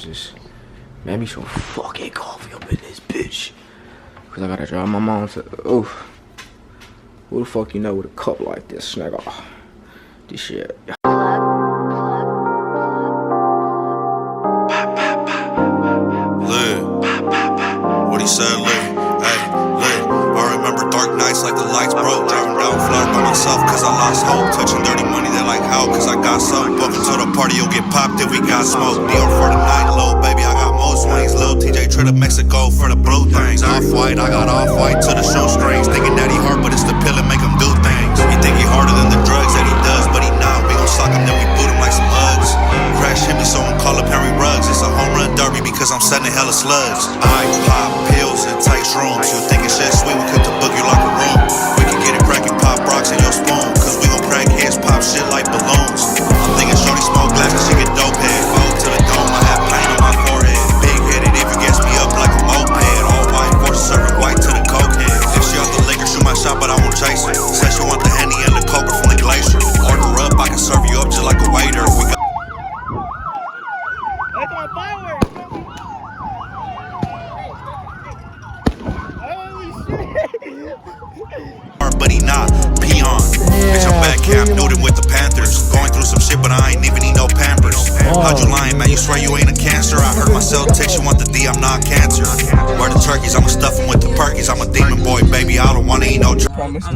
just made me some fucking coffee up in this bitch. Cause I gotta drive my mom to, oh, who the fuck you know with a cup like this, nigga? This shit. What he said, Lee. Hey, Lee. I remember dark nights like the lights broke. Driving down Florida by myself cause I lost hope. Touching dirty money, they're like, how? Cause I got soap. Welcome to the party, you'll get popped if we got smoke. Dior for the night, low, baby, I got most swings. Lil TJ trip to Mexico for the blue things. Off-white, I got off-white to the shoestrings. Thinking that he hard, but it's the pill and make him do things. He think he harder than the drugs that he does, but he not. We gon' sock him, then we boot him like some Uggs. Crash hit me, someone call up Henry Ruggs. It's a home run derby because I'm sending hella slugs. I pop pills in tight rooms. You thinking shit sweet, we cook the boogie like a room. We can get it crackin', pop rocks in your spoon. Cause we gon' crack heads, pop shit like balloons. I'm thinking shorty smoke glass cause she get dope head. Fold to the dome, I have pain on my forehead. Big headed if you gets me up like a moped. All white, force serving white to the cokehead. If she off the liquor, shoot my shot, but I won't chase her. Said she want the Henny and the Coker from the glacier. Order up, I can serve you up just like a waiter. We got but he not peon. Bitch, I'm back Cam Newton with the Panthers. Going through some shit, but I ain't even need no Pampers. How'd you lying, man? You swear you ain't a cancer? I heard my cell text, you want the D, I'm not cancer. Where the turkeys? I'ma stuff them with the perkies. I'm a demon boy, baby, I don't wanna eat no promise.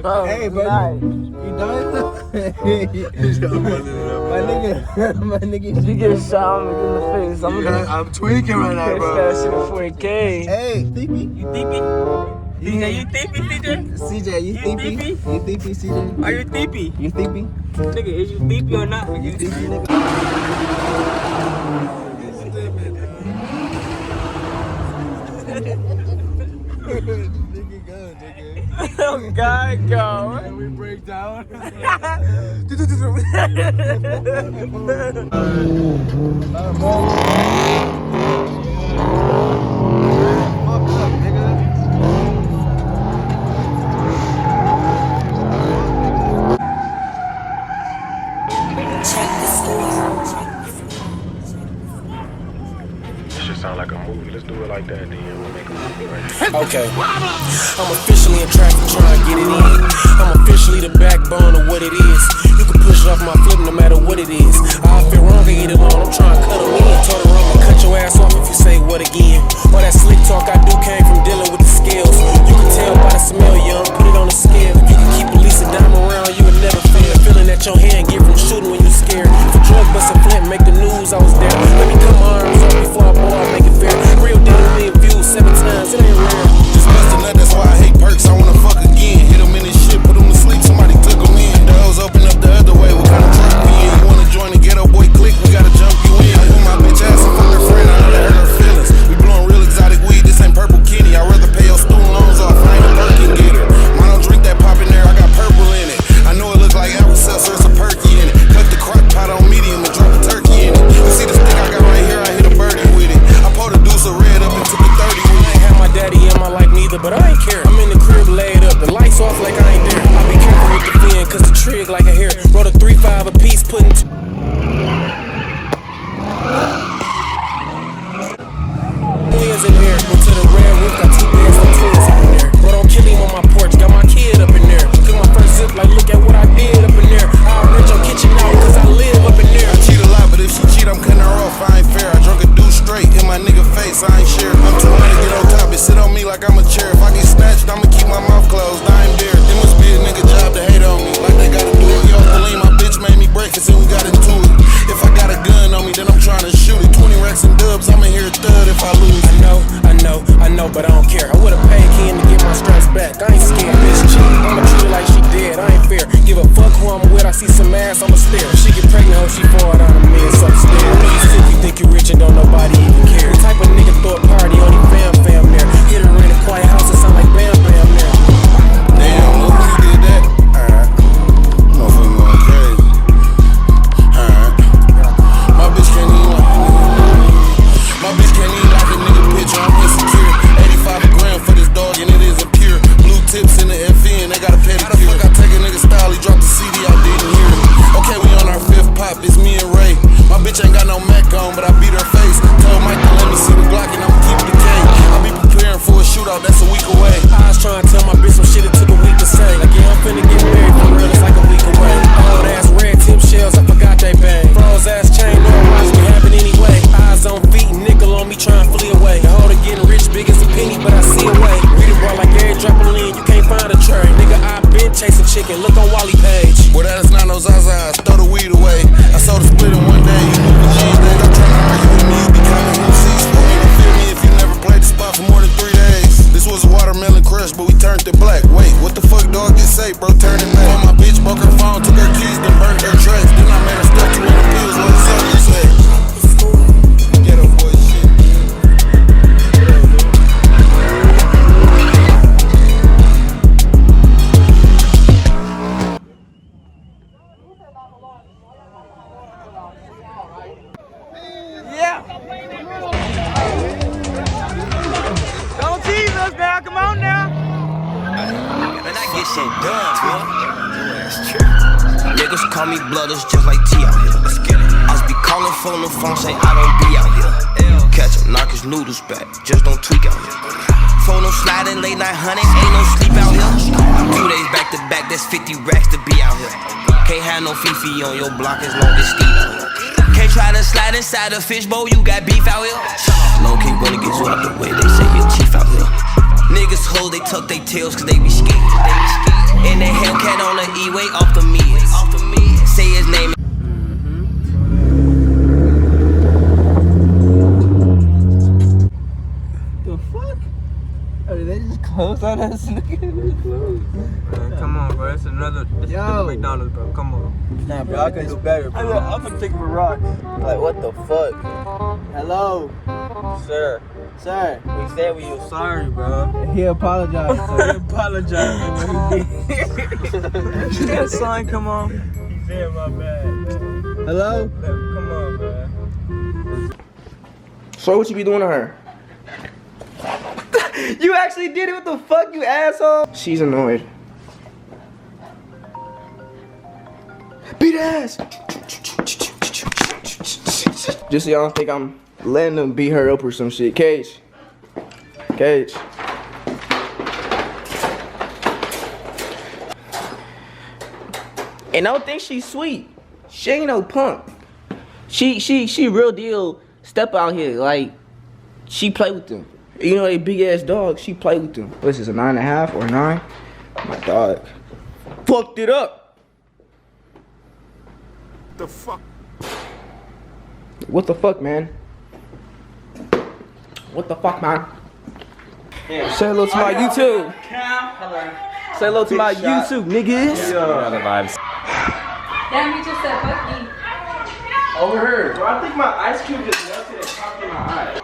Hey, bro, you done? my nigga, you get a shot, I'm in the face. I'm tweaking right now, bro. That shit for 4K. Hey, thiepy. You thiepy? CJ, you thiepy, CJ? CJ, you thiepy? You thiepy, CJ? Are you thiepy? You thiepy? Nigga, is you thiepy or not? You thiepy, nigga? Oh God, go! And we break down. Sound like a movie. Let's do it like that, then we'll make a movie right now. Okay. I'm officially in traffic trying to get it in. I'm officially the backbone of what it is. You can push it off my flip no matter what it is. I feel wrong, I get it on. I'm trying to cut them in. Told her I'm gonna cut your ass off if you say what again. All that slick talk I do came from dealing with the skills. You can tell by the smell, young. Put it on the scale. If you can keep Lisa Dime around, you would never fail. Feeling that your hand get from shooting when you scared. If a drug bustin' flint make the news, I was there. Let me cut my arms off before I ball, make it fair. Real deal, million views 7 times, it ain't rare. Just bust a nut, that's why I hate perks. I wanna fuck again. Hit them in this shit, put them to sleep. Somebody took them in. The hoes open up the other way. What kind of truck we in? You wanna join the ghetto boy clique? We gotta jump you in. I put my bitch ass and fuck her friend. I know that hurt her feelings. We blowing real exotic weed. This ain't purple kitty. I'd rather pay your student loans off. I ain't a Perkin getter. Mine don't drink that pop in there. I got purple in it. I know it look like apple seltzer. It's a perky in it. Cut the crock pot on medium and drop a turkey in it. You see the stick I got right here? I hit a birdie with it. I poured a deuce of red up and took a 30 with it. I ain't had my daddy in my life neither, but I ain't care. I'm in the crib laid up, the lights off like I ain't there. I be careful with the fin, cause the trig like a hair. Wrote a 3-5 a piece, putting twins in there. Went to the red roof, got 2 bands of twins up in there. Bro, don't kill him on my porch, got my kid up in there. Took my first zip, like look at what I did up in there. I'll rent your kitchen out, cause I live up in there. I cheat a lot, but if she cheat, I'm cutting her off. I ain't fair. I drunk a dude straight in my nigga face. I ain't share. I'm too hard to get on top. It sit on me like I'm a chair. If I get snatched, I'ma keep my mouth closed. I ain't there. It must be a nigga job to hate on me. Like they gotta do it. Yo, Pauline, my bitch made me breakfast and we got into it. If I got a gun on me, then I'm trying to shoot it. 20 racks and dubs, I'ma hear a thud if I lose. I know, but I don't care. I would've paid Ken to get my stripes back. I ain't scared, bitch cheat. I'ma treat her like she dead. I ain't fair. Give a fuck who I'm with. I see some ass, I'ma stare. If she get pregnant, hope she fall down the mid upstairs. I know you sick, you think you rich and don't nobody even care. The type of nigga throw a party, only fam there. Hit her in a quiet house, it sound like bam bam there. Damn, look who did that. Alright. Motherfucker going crazy. Alright. My bitch can't even like a nigga. My bitch can't even like a nigga picture. I'm insecure. 85 a gram straight, bro, turning back. Oh, my bitch broke her phone, took her keys, then burnt her dress. Then I made her stuff to her pills, what the fuck you say? Ghetto boy shit. Yeah. Don't tease us now. Come on now. Man, I get shit done, boy. Niggas call me blooders just like T out here. Let's get it. I be calling phone the phone, say I don't be out here. Catch him, knock his noodles back, just don't tweak out here. Phone them sliding late night hunting, ain't no sleep out here. 2 days back to back, that's 50 racks to be out here. Can't have no Fifi on your block as long as Steve out here. Can't try to slide inside a fishbowl, you got beef out here. Low key wanna get you out the way, they say you're chief out here. Niggas hold, they tuck they tails cause they be scared. And that Hellcat on the E-way off the mids. Say his name. The fuck? Oh, did they just close on us? Man, come on, bro. It's another McDonald's, bro. Come on. Nah, bro. I can do better, bro. I'm gonna take for rocks. Like, what the fuck? Hello? Sir. Sir. We said we were sorry, bro. He apologized, sir. He apologized for what he did. That sign come on. He said my bad. Hello? Come on, bro. So what you be doing to her? You actually did it? What the fuck, you asshole? She's annoyed. Beat ass! Just so y'all don't think I'm letting them beat her up or some shit. Cage. Cage. And don't think she's sweet. She ain't no punk. She real deal step out here. Like, she play with them. You know, they big ass dogs, she play with them. What is this, a 9.5 or 9? My dog. Fucked it up. The fuck? What the fuck, man? What the fuck, man? Yeah. Say hello to my YouTube. Say hello to my YouTube, niggas. Vibes. Damn, you just said fuck me. Over here. Bro, I think my ice cube just melted and popped in my eye.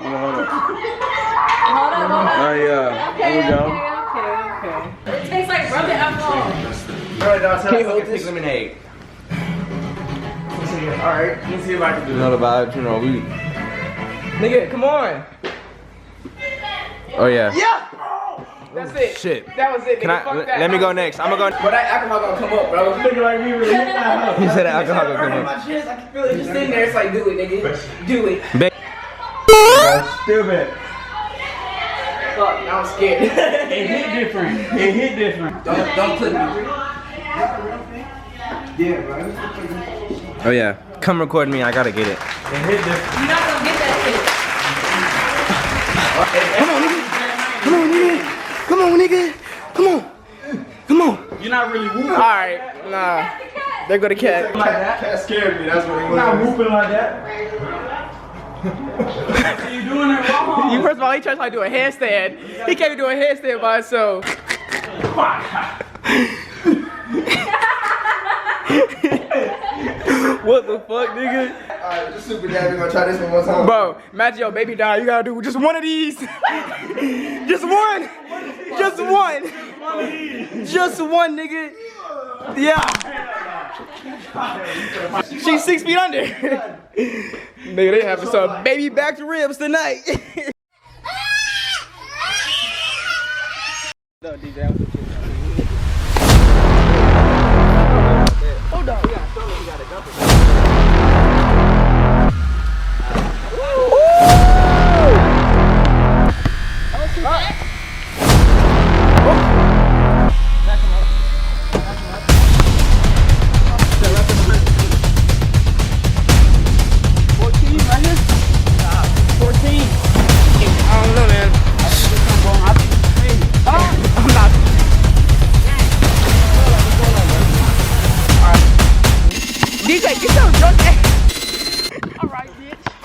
Hold on. Oh yeah. Okay, Here we go. okay. It tastes like rubbing alcohol. Alright, now Can you hold this? lemonade. Alright. Let me see if I can do another vibe. You know, we. Nigga, come on. Oh yeah. Yeah! That's it. Shit. That was it. Can nigga. Fuck I? that. Let me go next. I'm gonna go. But that alcohol gonna come up, bro. Looking like we really hit that house. He said that alcohol gonna come My up. chest, I can feel it just sitting there. It's like, do it, nigga. Do it. Stupid. Fuck, now I'm scared. It hit different. It hit different. Don't clip me. Yeah, bro. Oh yeah. Come record me. I gotta get it. You're not gonna get that shit. Come on, nigga. Come on, nigga. Come on, nigga. Come on. Come on. You're not really whooping. Alright, nah. There go the cat. Like that? Cat scared me, that's what it was. Not whooping like that. You doing it wrong. First of all, he tried to like do a handstand. He can't even do a handstand by himself. What the fuck, nigga? Alright, just super dad, we gonna try this one time. Bro, imagine your baby die, you gotta do just one of these. Just one. Just one. Just one, nigga. Yeah. She's 6 feet under. Nigga, they having some baby back ribs tonight. No, DJ.